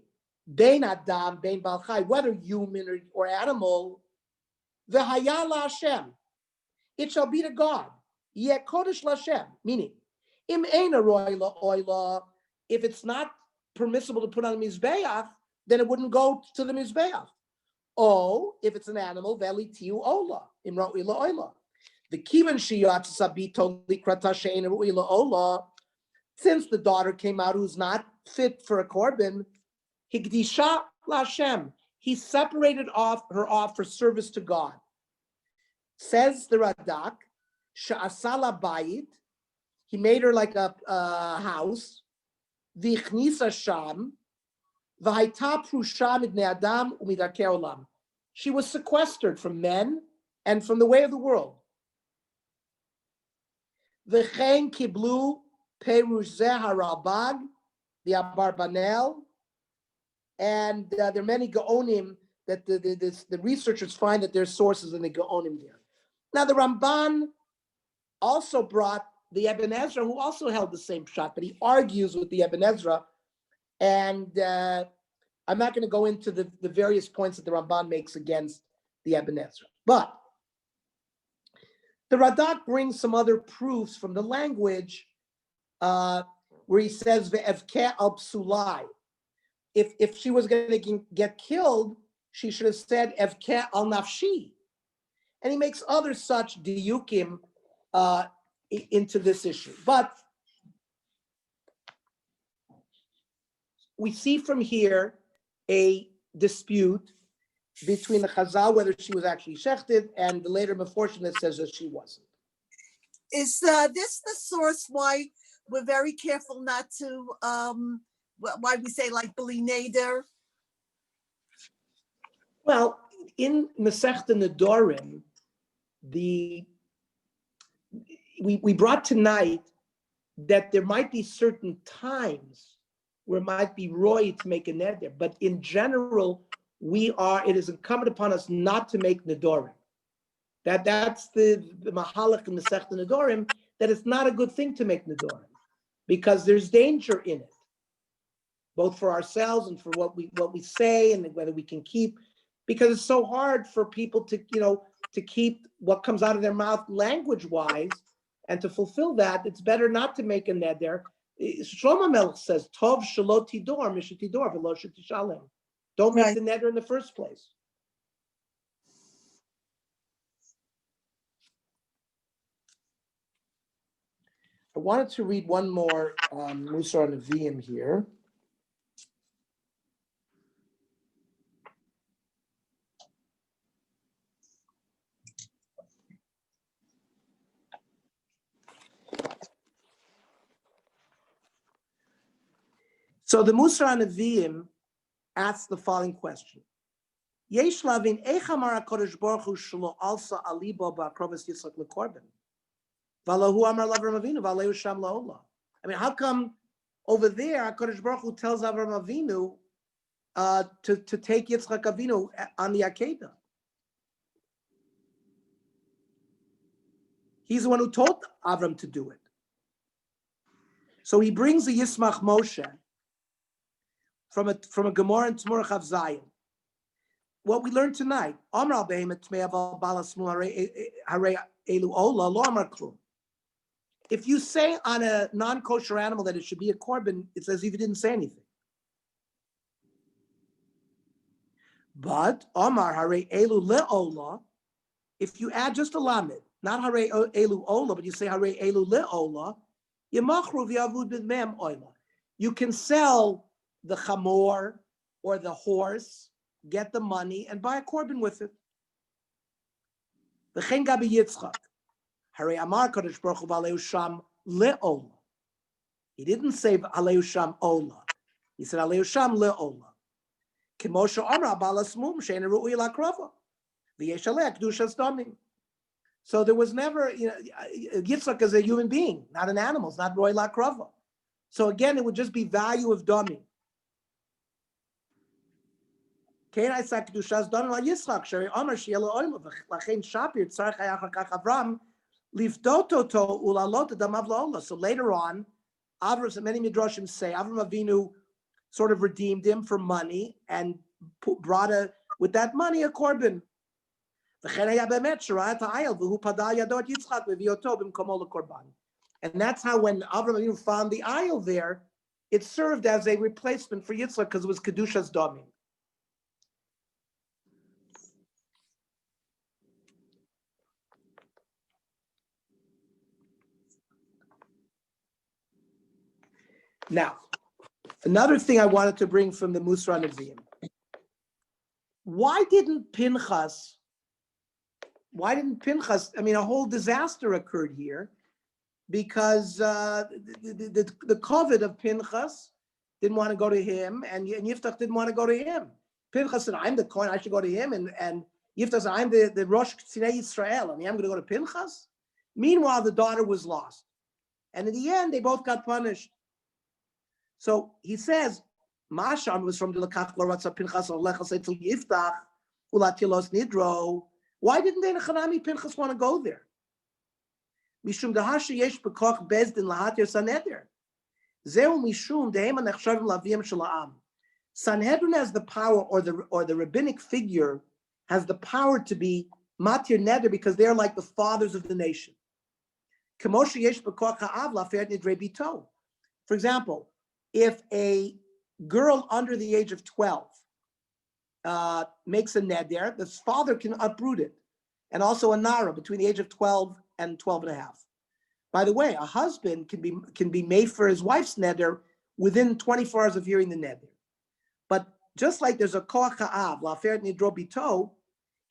Bein Adam, Bein Balchai, whether human or animal, V'haya LaHashem, it shall be to God. Yeh Kodesh LaHashem, meaning, Im Ein Roila Oila, if it's not permissible to put on a Mizbeach, then it wouldn't go to the Mizbeach. Oh, if it's an animal, Veli Tiu Ola, Im Roila Oila. The Kivan Shiyat Sabito Likrata Shein Roila Ola, since the daughter came out who's not fit for a korban, Higdisha LaHashem, he separated her off for service to God. Says the Radak, Sha'asala Bayit, he made her like a house. Vichnisa Sham, V'haita Prusha Midnei Adam U'Midakei Olam. She was sequestered from men and from the way of the world. V'chein Kiblu Perush Zeh HaRalbag, the Abarbanel, and there are many Gaonim that the researchers find that there's sources in the Gaonim there. Now the Ramban also brought the Ibn Ezra, who also held the same shot, but he argues with the Ibn Ezra, and I'm not going to go into the various points that the Ramban makes against the Ibn Ezra. But the Radak brings some other proofs from the language where he says, Ve'evke al psulai. If she was going to get killed, she should have said, Evke al nafshi. And he makes other such diyukim into this issue. But we see from here a dispute between the Chazal, whether she was actually shechted, and the later Meforshim that says that she wasn't. Is this the source why we're very careful not to why we say like Bli Neder? Well, in Masechta Nedorim, we brought tonight that there might be certain times where it might be roy to make a neder, but in general, it is incumbent upon us not to make nedorim. That's the mahalach in Masechta Nedorim, that it's not a good thing to make nedorim because there's danger in it, both for ourselves and for what we say and whether we can keep, because it's so hard for people to keep what comes out of their mouth language-wise, and to fulfill that, it's better not to make a neder. Shlomo Melech says, "Tov shelo tidor mishetidor v'lo shetishalem." Don't make Right. the neder in the first place. I wanted to read one more Musar Nevi'im here. So the Musar Nevi'im asks the following question: Yesh lavin echamar HaKadosh Baruch Hu shelo alsa alibo ba'akrovas Yitzchak lekorban, v'alahu amar l'Avram Avinu v'alehu sham la'olah. I mean, how come over there HaKadosh Baruch Hu tells Avram Avinu to take Yitzchak Avinu on the Akedah? He's the one who told Avram to do it. So he brings the Yismach Moshe from a Gemara in Tzmurach Chav Zayin. What we learned tonight, Amar behemet tmei aval balas mul harei elu ola lo amar klum. If you say on a non-kosher animal that it should be a korban, it's as if you didn't say anything. But Amar harei elu leola, if you add just a lamed, not harei elu ola, but you say harei elu leola, yemachru v'yavud b'dmem oila. You can sell the chamor or the horse, get the money, and buy a korban with it. V'chein gabi Yitzchak, harei amar Kadosh Baruch Hu v'aleu sham leola. He didn't say aleu sham ola. He said aleu sham leola. K'moshe amar balas mum she'en ru'ui lakrava v'yesh aleh kedushas damim. So there was never, Yitzchak is a human being, not an animal. It's not roy lakrava. So again, it would just be value of damim. Kein Isaac kedushas damim la Yitzchak sherei amar she'elo oila v'lachein shapir tzarech hayachar kach Avram lifdototo ulalot damav laola. So later on, Avram, so many midrashim say, Avram Avinu sort of redeemed him for money and brought with that money a korban. And that's how when Avram Avinu found the aisle there, it served as a replacement for Yitzchak because it was Kedushas Damim. Now, another thing I wanted to bring from the Musar Nevi'im. Why didn't Pinchas, I mean, a whole disaster occurred here because the COVID of Pinchas didn't want to go to him and Yiftach didn't want to go to him. Pinchas said, I'm the Kohen, I should go to him. And Yiftach said, I'm the Rosh K'tzinei Yisrael. I mean, I'm going to go to Pinchas. Meanwhile, the daughter was lost. And in the end, they both got punished. So he says, Masham was from the Lekach Loratza Pinchas Olechas to Yiftach Ulatilos Nidro. Why didn't they Nechanami Pinchas want to go there? Mishum Dahashi Yesh Bekoch Bezdin Lahatir Sanheder. Zeu Mishum Dehema Nechshavim Lavim Shalaam. Sanhedrin has the power, or the rabbinic figure has the power to be Matir Neder because they're like the fathers of the nation. Kemoshe Yesh Bekoch Ha'av Laferet Nidre Bito. For example, if a girl under the age of 12 makes a neder, the father can uproot it. And also a nara between the age of 12 and 12 and a half. By the way, a husband can be made for his wife's neder within 24 hours of hearing the neder. But just like there's a koach ha'av, la'aferet nidro bito,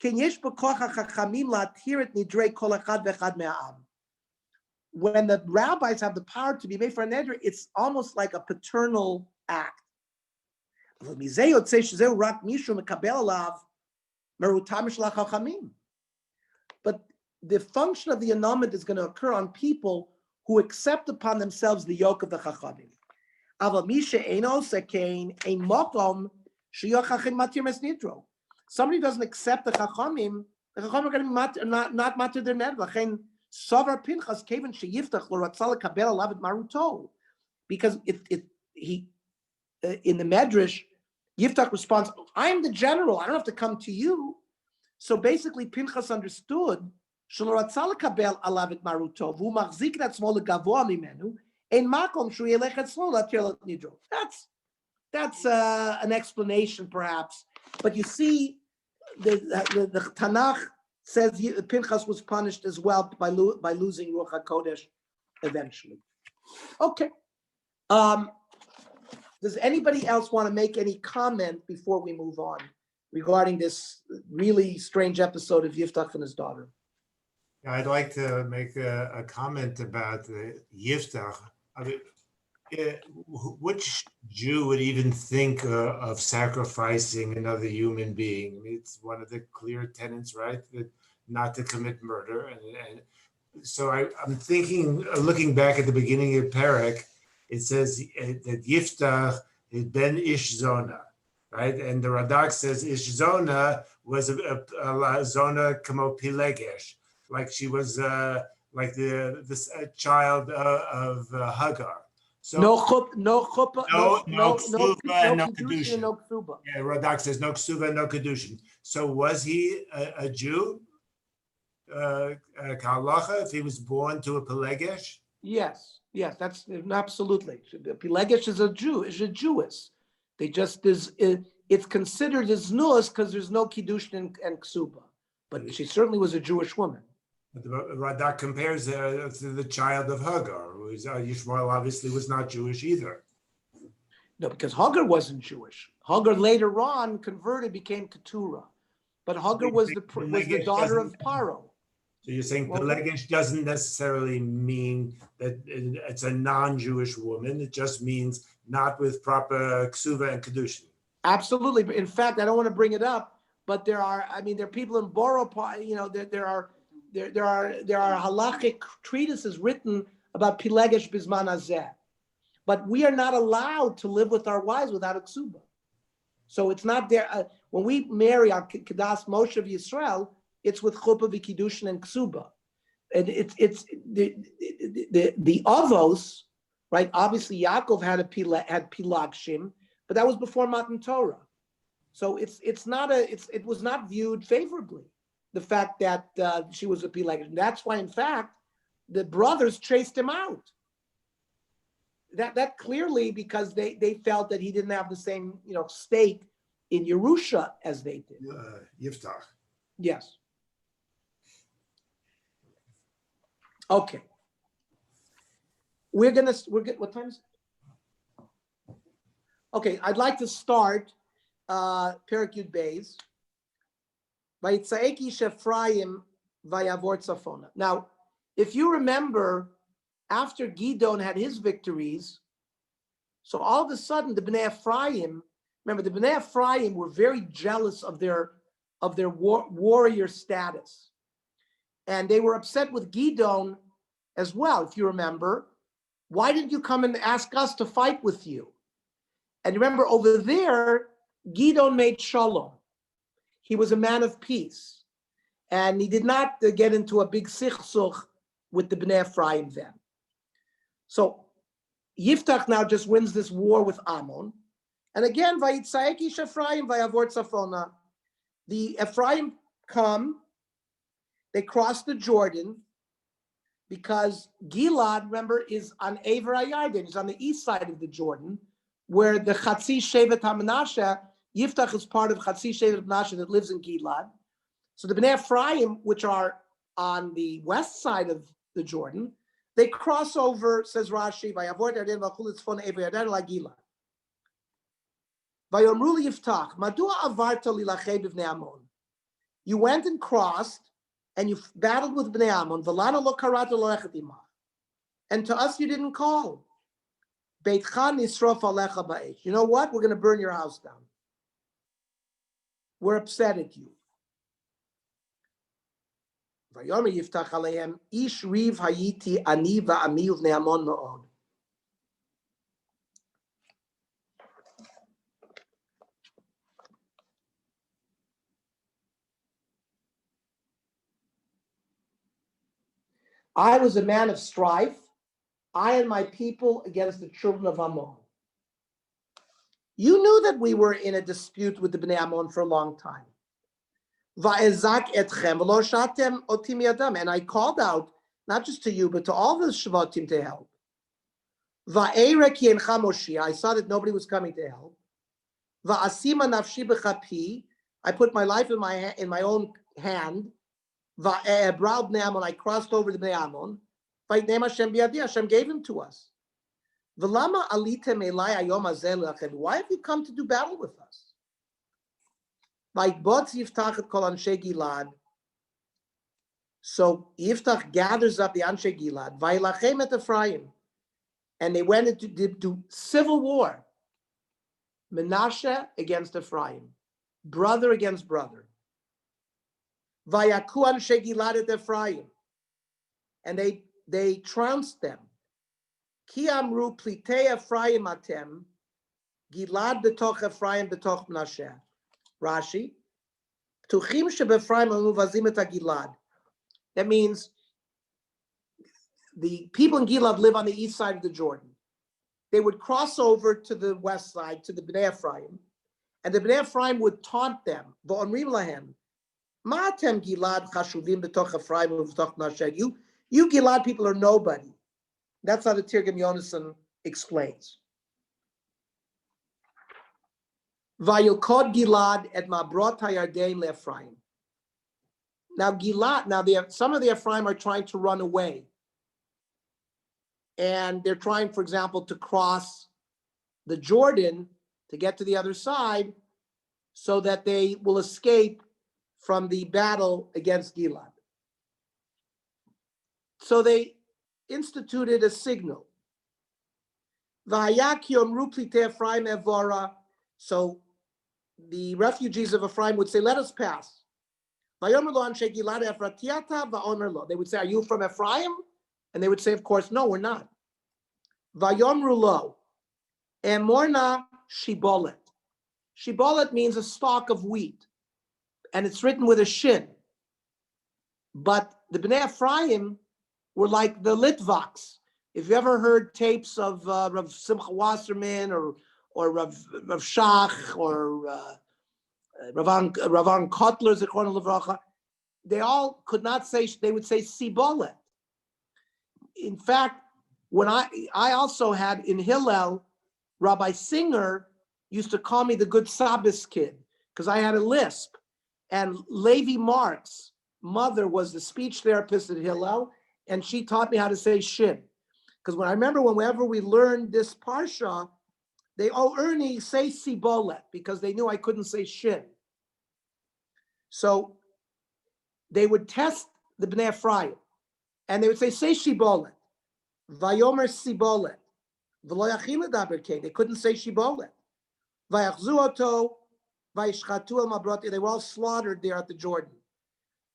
ken yesh b'koach ha'chachamim la'atiret nidrei kol echad ve'echad me'a'am. When the rabbis have the power to be made for a neder, it's almost like a paternal act. But the function of the annulment is going to occur on people who accept upon themselves the yoke of the chachamim. Somebody doesn't accept the chachamim are going to be not matir their neder. Savar Pinchas Kevin sheyiftach l'ratzal kabel alavet maruto, because he in the medrash, Yiftach responds, "I'm the general. I don't have to come to you." So basically, Pinchas understood sh'loratzal kabel alavet maruto v'hu machzik etzmo legavoa mimenu ein makom shu yelech etzlo latir nidro. That's an explanation, perhaps, but you see, the Tanakh says Pinchas was punished as well by losing Ruach HaKodesh eventually. Okay. Does anybody else want to make any comment before we move on regarding this really strange episode of Yiftach and his daughter? I'd like to make a comment about Yiftach. I mean, which Jew would even think of sacrificing another human being? I mean, it's one of the clear tenets, right? That not to commit murder. And so I'm thinking, looking back at the beginning of Perek, it says that Yiftach is ben Ish Zona, right? And the Radak says Ish Zona was a Zona kamo Pilegesh, like she was like this child of Hagar. So No chuppah, no ksuva, no kedushin. No ksuba. Yeah, Radak says no ksuva, no kedushin. So was he a Jew? Kalacha, if he was born to a Pelegesh? Yes, that's absolutely. Pilegesh is a Jew, is a Jewess. They just it's considered as nuas because there's no kiddushin and ksuba, but she certainly was a Jewish woman. But the Radak compares her to the child of Hagar, who is Yishmael obviously was not Jewish either. No, because Hagar wasn't Jewish. Hagar later on converted, became Keturah, but Hagar was the daughter of Paro. So you're saying Pelegesh doesn't necessarily mean that it's a non-Jewish woman. It just means not with proper ksuva and kedushin. Absolutely. But in fact, I don't want to bring it up, but there are people in Boro, there are halachic treatises written about Pilegesh Bizman Hazeh. But we are not allowed to live with our wives without a ksuba. So it's not there. When we marry our Kedas Moshe of Yisrael, it's with chuppah v'kiddushin and ksuba. And it's the avos, right? Obviously, Yaakov had pilagshim, but that was before Matan Torah. So it was not viewed favorably, the fact that she was a pilagshim. That's why, in fact, the brothers chased him out. That clearly because they felt that he didn't have the same stake in Yerusha as they did. Yiftach. Yes. Okay. We're what time is it? Okay, I'd like to start Perek Yud Beis. Vayitzaek ish Ephraim vayavor tzafona. Now, if you remember, after Gidon had his victories, so all of a sudden the Bnei Ephraim, remember the Bnei Ephraim were very jealous of their warrior status. And they were upset with Gidon as well, if you remember. Why didn't you come and ask us to fight with you? And remember, over there, Gidon made shalom. He was a man of peace. And he did not get into a big sichsuch with the Bnei Ephraim then. So Yiftach now just wins this war with Ammon. And again, Vayitzaek ish Ephraim vayavor tzafona. The Ephraim come, they cross the Jordan, because Gilad, remember, is on Ever HaYarden, is on the east side of the Jordan, where the Chatzi Shevet HaManashe, Yiftach is part of Chatzi Shevet HaManashe that lives in Gilad. So the Bnei Ephraim, which are on the west side of the Jordan, they cross over, says Rashi, Vayavor Yarden v'chul tzfon Ever Yarden la Gilad. Vayomru li Yiftach, Madua avarta lilachei b'vnei Ammon. You went and crossed, and you battled with Bnei Ammon, v'lana lo karata lo echet imach. And to us you didn't call. Beitcha nisrof alecha ba'esh. You know what? We're going to burn your house down. We're upset at you. Vayomer Yiftach alehem ish riv hayiti ani va'ami uvnei Amon ma'od. I was a man of strife, I and my people against the children of Ammon. You knew that we were in a dispute with the Bnei Ammon for a long time. Va'ezak etchem v'lo shatem otim yadam. And I called out, not just to you, but to all the Shvatim to help. Va'erek yencha Moshi. I saw that nobody was coming to help. Va'asima nafshi b'chapi. I put my life in my own hand. Va'ebrau Bnei Ammon. I crossed over the Bnei Ammon. Va'itnem Hashem biyadi. Hashem gave him to us. V'lama alitem elai hayom hazeh le'achem. Why have you come to do battle with us? Va'itbotz Yiftach et kol anshe Gilad. So Yiftach gathers up the anshe Gilad. Va'ilachem et Ephraim. And they went into do civil war. Menashe against Ephraim. Brother against brother. Vayaku anshe Gilad et Ephraim. And they trounced them. Ki amru plitei Ephraim atem, Gilad betoch Ephraim betoch Menashe. Rashi, Ptuchim sheb'Ephraim amuvazim et Gilad. That means the people in Gilad live on the east side of the Jordan. They would cross over to the west side, to the Bnei Ephraim, and the Bnei Ephraim would taunt them. V'omrim lahem, ma atem Gilad chashuvim betoch Ephraim betoch Menashe. You Gilad people are nobody. That's how the Tirgum Yonasan explains. Vayilkod Gilad et Mabrot HaYarden leEphraim. Now Gilad, some of the Ephraim are trying to run away. And they're trying, for example, to cross the Jordan to get to the other side so that they will escape from the battle against Gilad. So they instituted a signal. So the refugees of Ephraim would say, let us pass. They would say, are you from Ephraim? And they would say, of course, no, we're not. Vayomru Emorna shibolet. Shibolet means a stalk of wheat. And it's written with a shin. But the Bnei Ephraim were like the Litvaks. If you ever heard tapes of Rav Simcha Wasserman or Rav Shach or Ravan Kotler, Zichron Levracha, they all could not say, they would say Sibolet. In fact, when I also had in Hillel, Rabbi Singer used to call me the good Shabbos kid because I had a lisp. And Levi Mark's mother was the speech therapist at Hillel, and she taught me how to say shin. Because whenever we learned this parsha, Ernie, say sibolet, because they knew I couldn't say shin. So they would test the Bnei Ephraim, and they would say shibolet. Vayomer sibolet. V'lo yachim ledaber kei. They couldn't say shibolet. Vayachzu oto, vayishchatu el mabroti. They were all slaughtered there at the Jordan.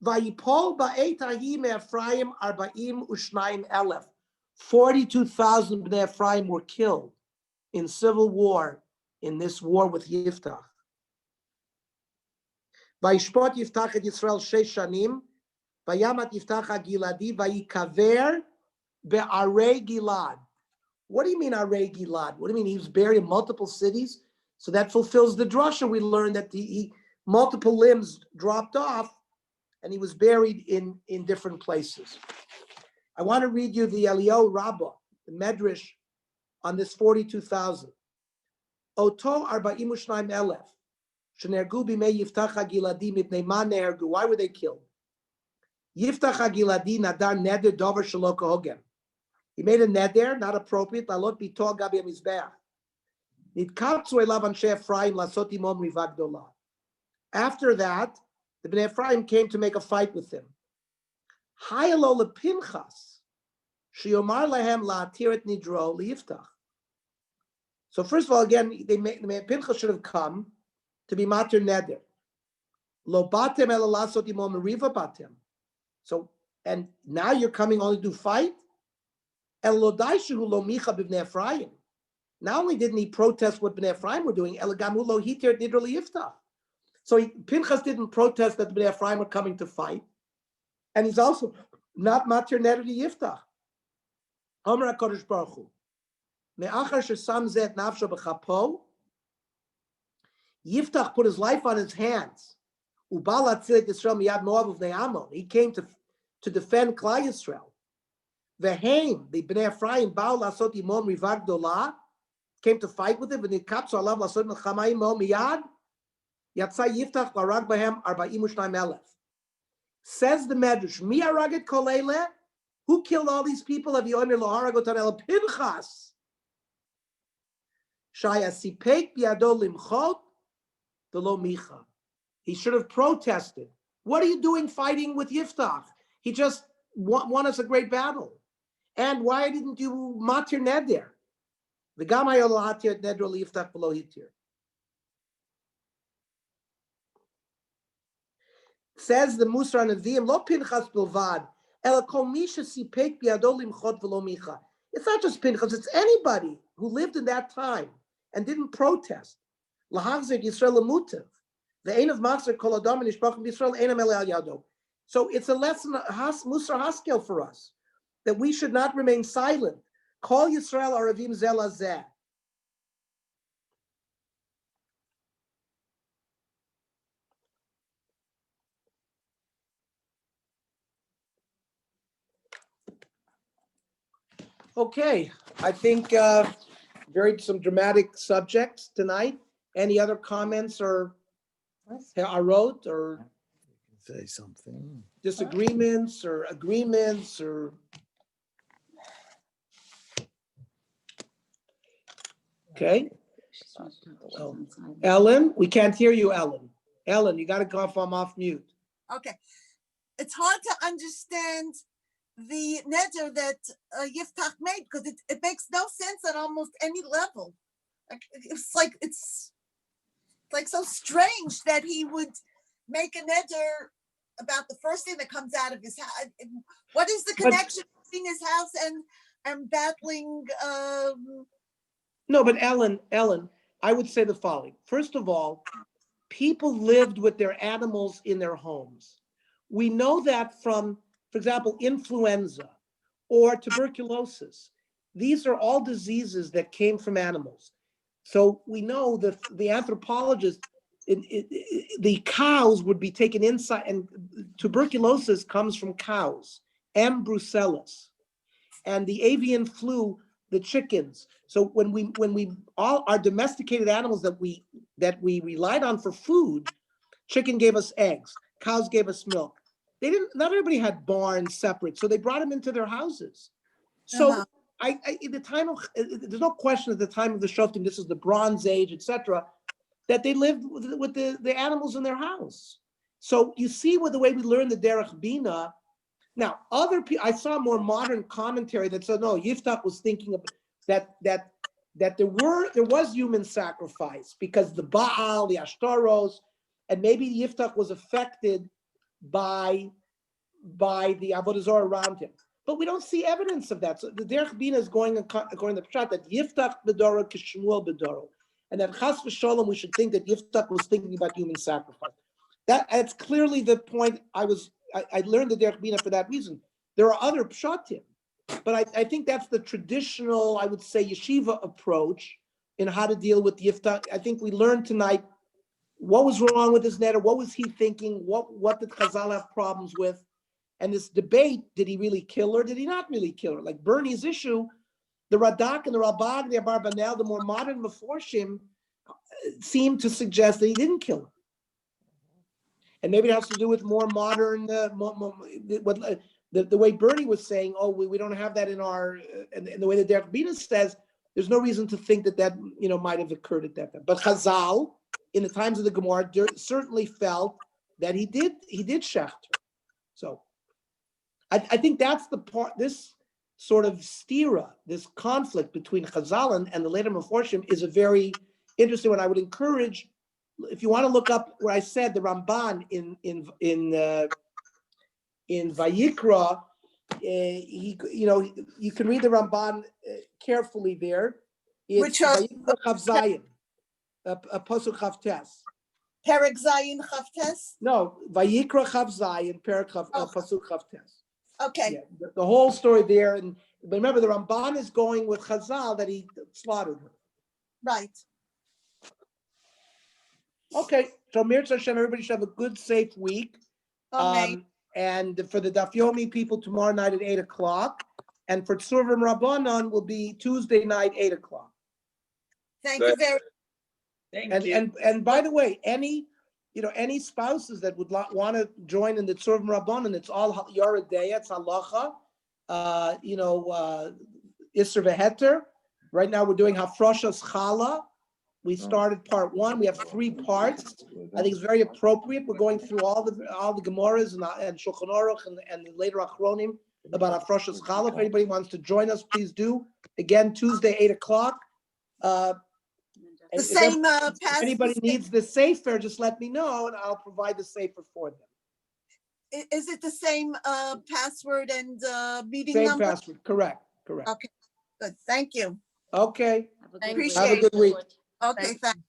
Vayipol ba'et hahim Ephraim arba'im u'shnayim elef. 42,000 Bnei Ephraim were killed in civil war, in this war with Yiftach. Vayishpot Yiftach et Yisrael 6 shanim, vayamat Yiftach ha'giladi, vayikaver be'arei Gilad. What do you mean arei Gilad? What do you mean he was buried in multiple cities? So that fulfills the drasha. We learned that he multiple limbs dropped off, and he was buried in different places. I want to read you the Eliyahu Rabbah, the Medrash, on this 42,000. Oto 42 elef, shenergu bimei Yiftach ha'giladi mipnei ma nehergu. Why were they killed? Yiftach ha'giladi nadar neder dover shelo kahogem. He made a neder, not appropriate, lalot bito gabi hamizbeach. Nitkatzu elav anshe Ephraim lasot imom riva gdola. After that, the Bnei Ephraim came to make a fight with him. Hayalo lepinchas, sheyomar lahem la'atir et nidro liyiftach. So first of all, again, Pinchas should have come to be matir neder. Lo batem ela lasot imo meriva batem. So, and now you're coming only to fight? El lo daishu lo micha b'bnei Ephraim. Not only didn't he protest what Bnei Ephraim were doing, El gamu lo hitir nidro liyiftach. So Pinchas didn't protest that Bnei Ephraim were coming to fight. And he's also not matir neder liyiftach. Omer HaKadosh Baruch Hu. Me'achar shesam zeh nafsho b'chapo. Yiftach put his life on his hands. He came to defend Klal Yisrael. Ve'heim, the Bnei Ephraim, Baal Lasot Imom Riva Gdola, came to fight with him. V'nikapsu alav Lasot Melchama Imo Miyad. Yatsa Yiftach Larag Bahem 42,000. Says the Medrash, Mi Araget Kol Eileh? Who killed all these people? Of Yomer Lo Haragotan El Pinchas. Shaya Sipek Biado Limchot V'lo Micha. He should have protested. What are you doing fighting with Yiftach? He just won us a great battle. And why didn't you matir neder? The gamay olahatir nedro Yiftach below hitir. Says the Musar Nevi'im, lo Pinchas bilvad, el kol misha sipek biado limchot v'lo micha. It's not just Pinchas, it's anybody who lived in that time and didn't protest. Lahachzer Yisrael Mutav. The ain of Master Kol Adam and Ishbach Yisrael Einam El Yado. So it's a lesson, Musar Haskel for us, that we should not remain silent. Kol Yisrael Aravim Zela Zeh. Okay, I think some dramatic subjects tonight. Any other comments or I wrote or Say something. disagreements or agreements or okay. Oh. Ellen, we can't hear you, Ellen. Ellen, you got to go off mute. Okay. It's hard to understand the neder that Yiftach made because it makes no sense at almost any level. It's like so strange that he would make a neder about the first thing that comes out of his house. What is the connection between his house and battling? No, but Ellen, I would say the following. First of all, people lived with their animals in their homes. We know that from, for example, influenza or tuberculosis. These are all diseases that came from animals. So we know that the anthropologists, the cows would be taken inside, and tuberculosis comes from cows, M. brucellus, and the avian flu, the chickens. So when we all our domesticated animals that we relied on for food, chicken gave us eggs, cows gave us milk. Not everybody had barns separate, so they brought them into their houses. So in the time of, there's no question at the time of the Shoftim, this is the Bronze Age, etc., that they lived with the animals in their house. So you see with the way we learn the Derech Bina. Now, other people, I saw more modern commentary that said, no, Yiftach was thinking of that there was human sacrifice because the Baal, the Ashtaros, and maybe Yiftach was affected by the Avodah Zarah around him. But we don't see evidence of that. So the Derech Bina is going according to the Pshat that Yiftach B'doro Kishmuel B'doro, and that Chas v'Sholom we should think that Yiftach was thinking about human sacrifice. That's clearly the point. I learned the Derech Bina for that reason. There are other Pshatim, but I think that's the traditional, I would say, yeshiva approach in how to deal with Yiftach. I think we learned tonight what was wrong with his neder, what was he thinking, what did Chazal have problems with, and this debate, did he really kill her, did he not really kill her? Like Bernie's issue, the Radak and the Rabag, the Abarbanel, the more modern Meforshim seem to suggest that he didn't kill her. And maybe it has to do with more modern, the way Bernie was saying, oh, we don't have that in our, and the way that Derech Bina says, there's no reason to think that might have occurred at that time. But Chazal, in the times of the Gemara, certainly felt that he did shecht her. So I think that's the part, this sort of stira, this conflict between Chazal and the later Meforshim is a very interesting one. I would encourage, if you want to look up where I said the Ramban in Vayikra, you can read the Ramban carefully there. It's Which are- Vayikra Chav Zayin, a Pasuk Chav Tes. Perek Zayin Chavtes? No, Vayikra Chav Zayin, Oh. Pasuk Chav Tes. Okay, Yeah, the whole story there, and but remember the Ramban is going with Chazal that he slaughtered her. right. Okay, so Mirza Hashem, everybody should have a good, safe week. Amen. And for the Daf Yomi people tomorrow night at 8 o'clock, and for Tzurvim Rabbanon will be Tuesday night 8 o'clock. Thank you very, And by the way, any spouses that would want to join in the Tzurvim Rabbanon, it's all Yoredei, it's halacha, Isser v'heter. Right now we're doing Hafroshas Chala. We started part 1. We have 3 parts. I think it's very appropriate. We're going through all the Gemaras and Shulchan Aruch and the later Achronim about Hafroshas Chala. If anybody wants to join us, please do. Again, Tuesday, 8 o'clock. the If same if pass. anybody needs the Sefer, just let me know and I'll provide the Sefer for them. Is it the same password and meeting Same number? password, correct. Okay, good. Thank you. Okay, Thank Appreciate have a good week. Okay, Thank thanks.